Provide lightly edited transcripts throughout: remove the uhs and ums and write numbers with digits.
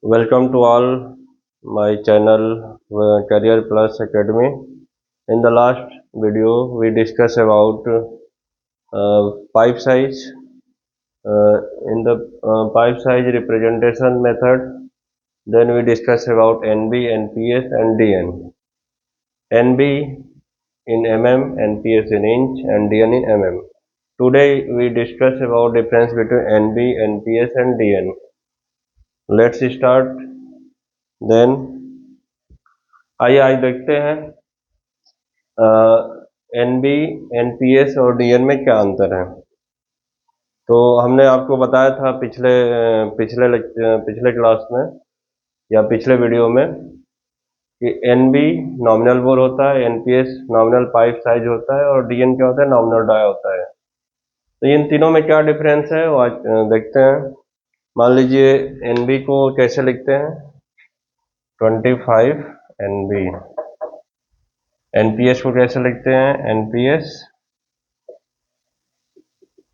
Welcome to all my channel Career Plus Academy. In the last video, we discussed about pipe size. In the pipe size representation method, then we discussed about NB, NPS, and DN. NB in mm, NPS in inch, and DN in mm. Today we discuss about difference between NB, NPS, and DN. Let's start. Then आइए आज देखते हैं NB, NPS और DN में क्या अंतर है। तो हमने आपको बताया था पिछले क्लास में या पिछले वीडियो में कि एनबी नॉमिनल बोर होता है, एनपीएस नॉमिनल पाइप साइज होता है और डीएन क्या होता है, नॉमिनल डाया होता है। तो इन तीनों में क्या डिफरेंस है वो आज देखते हैं। मान लीजिए एनबी को कैसे लिखते हैं, 25 एनबी। एनपीएस को कैसे लिखते हैं, एनपीएस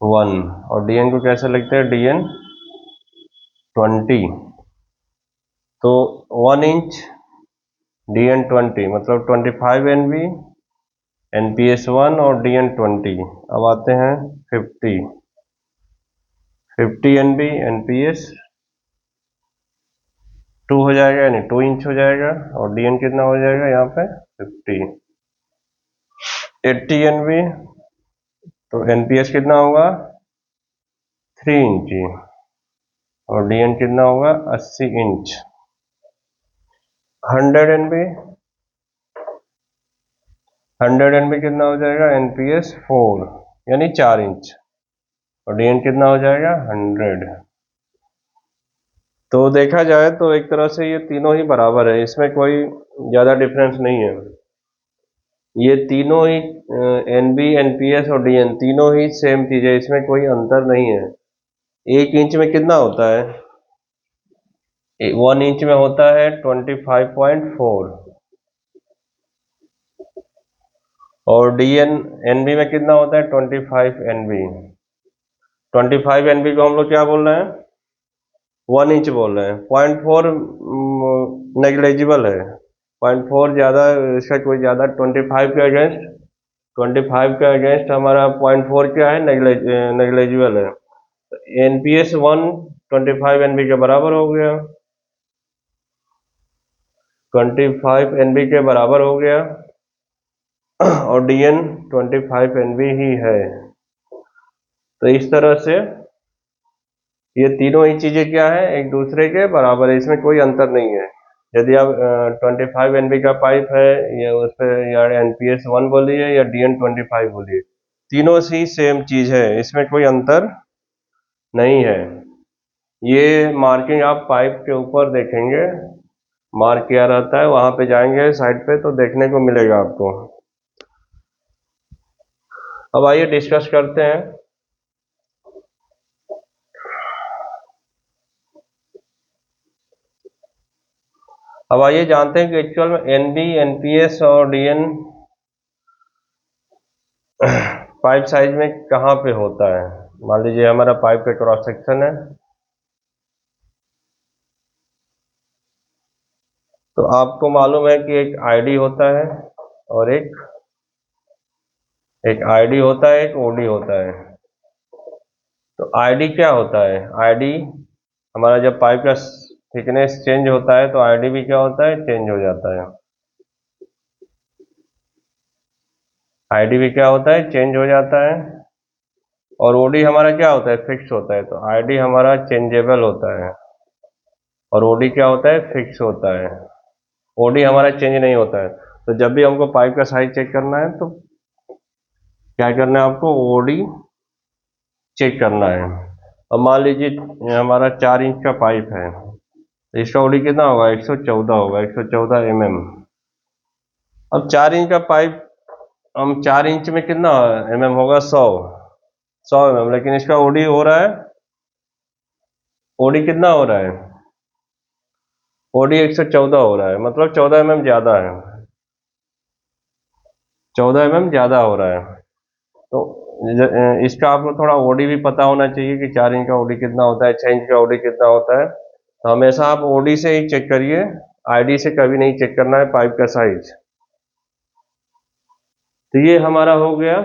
1। और डीएन को कैसे लिखते हैं, डीएन 20। तो 1 इंच डीएन 20 मतलब 25 एनबी, एनपीएस 1 और डीएन 20। अब आते हैं 50 एनबी, एनपीएस 2 हो जाएगा, यानी 2 इंच हो जाएगा। और डीएन कितना हो जाएगा यहाँ पे 50। 80 एनबी तो एनपीएस कितना होगा 3 इंच और डीएन कितना होगा 80 इंच। 100 एनबी, 100 एनबी कितना हो जाएगा, एनपीएस 4 यानी 4 इंच और डीएन कितना हो जाएगा 100। तो देखा जाए तो एक तरह से ये तीनों ही बराबर है, इसमें कोई ज़्यादा डिफरेंस नहीं है। ये तीनों ही एनबी, एनपीएस और डीएन तीनों ही सेम चीज़ है, इसमें कोई अंतर नहीं है। 1 इंच में कितना होता है, 1 इंच में होता है 25.4 और डीएन एनबी में कितना होता है 25 एनबी। 25 एनबी को हम लोग क्या बोल रहे हैं, 1 इंच बोल रहे हैं। 0.4 नेग्लेजिबल है, 0.4 ज़्यादा, इसका कोई ज़्यादा 25 के अगेंस्ट, 25 के अगेंस्ट हमारा 0.4 क्या है, नेग्लेजिबल है। एनपीएस 1 25 एनबी के बराबर हो गया, 25 एनबी के बराबर हो गया और डीएन 25 एनबी ही है। तो इस तरह से ये तीनों ही चीज़ें क्या है, एक दूसरे के बराबर है, इसमें कोई अंतर नहीं है। यदि आप 25 एनबी का पाइप है या उस पर या एनपीएस 1 बोलिए या डीएन 25 बोलिए, तीनों ही सेम चीज़ है, इसमें कोई अंतर नहीं है। ये मार्किंग आप पाइप के ऊपर देखेंगे, मार्क किया रहता है, वहां पे जाएंगे साइड पे तो देखने को मिलेगा आपको। अब आइए डिस्कस करते हैं। अब आइए जानते हैं कि एक्चुअल में एनबी, एनपीएस और डीएन पाइप साइज में कहाँ पे होता है। मान लीजिए हमारा पाइप का क्रॉस सेक्शन है, तो आपको मालूम है कि एक आईडी होता है और एक आईडी होता है, एक ओडी होता है। तो आईडी क्या होता है, आईडी हमारा जब पाइप का थिकनेस चेंज होता है तो आईडी भी क्या होता है, चेंज हो जाता है। आईडी भी क्या होता है, चेंज हो जाता है। और ओडी हमारा क्या होता है, फिक्स होता है। तो आईडी हमारा चेंजेबल होता है और ओडी क्या होता है, फिक्स होता है। ओडी हमारा चेंज नहीं होता है। तो जब भी हमको पाइप का साइज चेक करना है तो क्या करना है, आपको ओडी चेक करना है। अब मान लीजिए हमारा 4 इंच का पाइप है, तो इसका ओडी कितना होगा, 114 होगा, 114 अब 4 इंच का पाइप, हम 4 इंच में कितना होगा, 100 लेकिन इसका ओडी हो रहा है, ओडी कितना हो रहा है, ओडी 114 हो रहा है, मतलब 14 ज्यादा है, 14 ज्यादा हो रहा है। तो इसका आपको थोड़ा ओडी भी पता होना चाहिए कि 4 इंच का ओडी कितना होता है, 6 इंच का ओडी कितना होता है। तो हमेशा आप ओडी से ही चेक करिए, आईडी से कभी नहीं चेक करना है पाइप का साइज। तो ये हमारा हो गया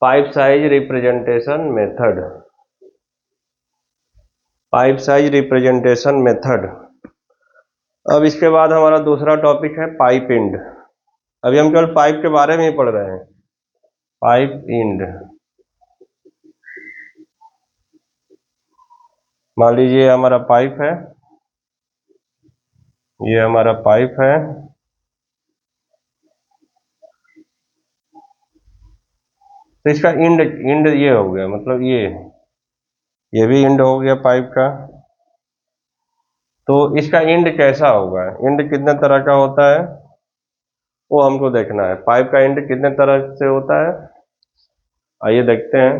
pipe size representation method. Pipe size representation method. अब इसके बाद हमारा दूसरा टॉपिक है पाइप एंड। अभी हम केवल पाइप के बारे में ही पढ़ रहे हैं। पाइप एंड, मान लीजिए हमारा पाइप है, ये हमारा पाइप है, तो इसका इंड इंड ये हो गया, मतलब ये भी इंड हो गया पाइप का। तो इसका इंड कैसा होगा, इंड कितने तरह का होता है वो हमको देखना है। पाइप का इंड कितने तरह से होता है, आइए देखते हैं।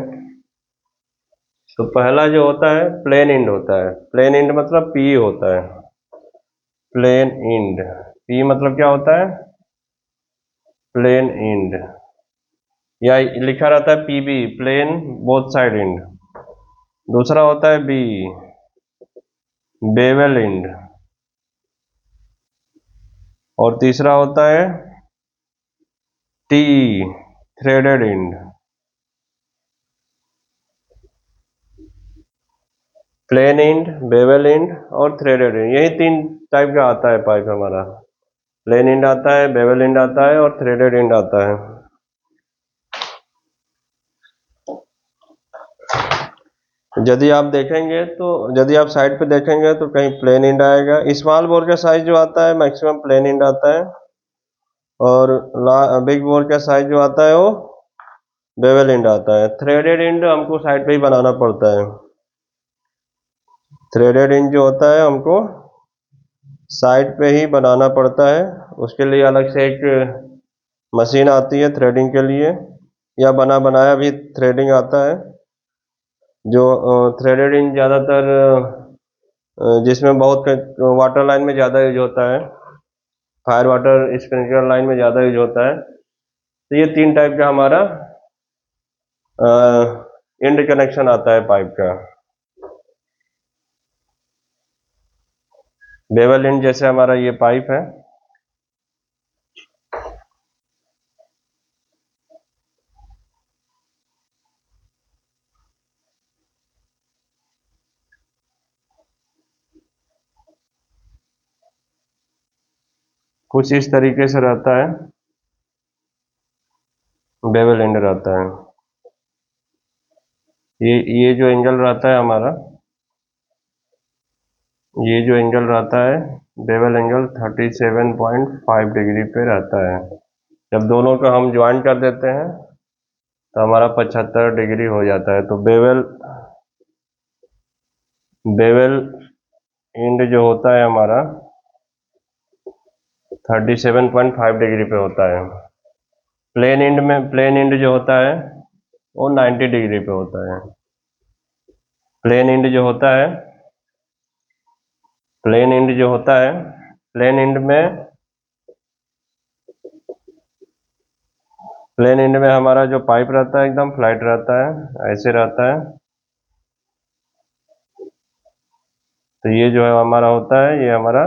तो पहला जो होता है प्लेन इंड होता है। प्लेन इंड मतलब पी होता है। प्लेन इंड, पी मतलब क्या होता है, प्लेन इंड, या लिखा रहता है PB, plain both side end. दूसरा होता है बी, बेवल इंड। और तीसरा होता है T, threaded end. Plain end, bevel end और थ्रेडेड इंड, यही 3 टाइप का आता है पाइप हमारा। प्लेन इंड आता है, बेवल इंड आता है और थ्रेडेड इंड आता है। यदि आप देखेंगे तो, यदि आप साइड पे देखेंगे तो कहीं प्लेन इंड आएगा। स्मॉल बोर का साइज जो आता है मैक्सिमम प्लेन इंड आता है, और बिग बोर का साइज जो आता है वो बेवल इंड आता है। थ्रेडेड इंड हमको साइड पे ही बनाना पड़ता है। थ्रेडेड इंड जो होता है हमको साइड पे ही बनाना पड़ता है। उसके लिए अलग से एक मशीन आती है थ्रेडिंग के लिए, या बना बनाया भी थ्रेडिंग आता है। जो थ्रेडेड इंड ज़्यादातर जिसमें बहुत वाटर लाइन में ज़्यादा यूज होता है, फायर वाटर स्प्रिंकलर लाइन में ज़्यादा यूज होता है। तो ये 3 टाइप का हमारा इंड कनेक्शन आता है पाइप का। बेवल इंड जैसे हमारा ये पाइप है, कुछ इस तरीके से रहता है, बेवल इंड रहता है। ये जो एंगल रहता है हमारा, ये जो एंगल रहता है बेवल एंगल 37.5 डिग्री पे रहता है। जब दोनों का हम ज्वाइन कर देते हैं तो हमारा 75 डिग्री हो जाता है। तो बेवल इंड जो होता है हमारा 37.5 डिग्री पे होता है। प्लेन इंड जो होता है वो 90 डिग्री पे होता है। प्लेन इंड जो होता है, प्लेन इंड जो होता है, प्लेन इंड में प्लेन इंड में हमारा जो पाइप रहता है एकदम फ्लैट रहता है, ऐसे रहता है। तो ये जो है हमारा होता है, ये हमारा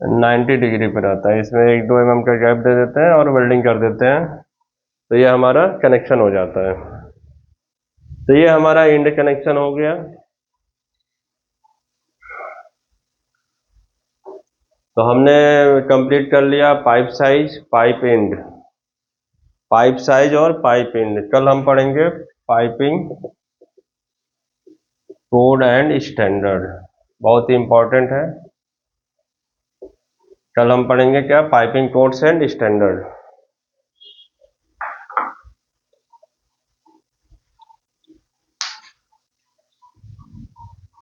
90 डिग्री पे रहता है। इसमें 1-2 mm का गैप दे देते हैं और वेल्डिंग कर देते हैं, तो ये हमारा कनेक्शन हो जाता है। तो ये हमारा इंड कनेक्शन हो गया। तो हमने कंप्लीट कर लिया pipe size, pipe and, pipe size और पाइप एंड। कल हम पढ़ेंगे पाइपिंग कोड एंड स्टैंडर्ड, बहुत ही इंपॉर्टेंट है। कल हम पढ़ेंगे क्या, पाइपिंग कोड्स एंड स्टैंडर्ड।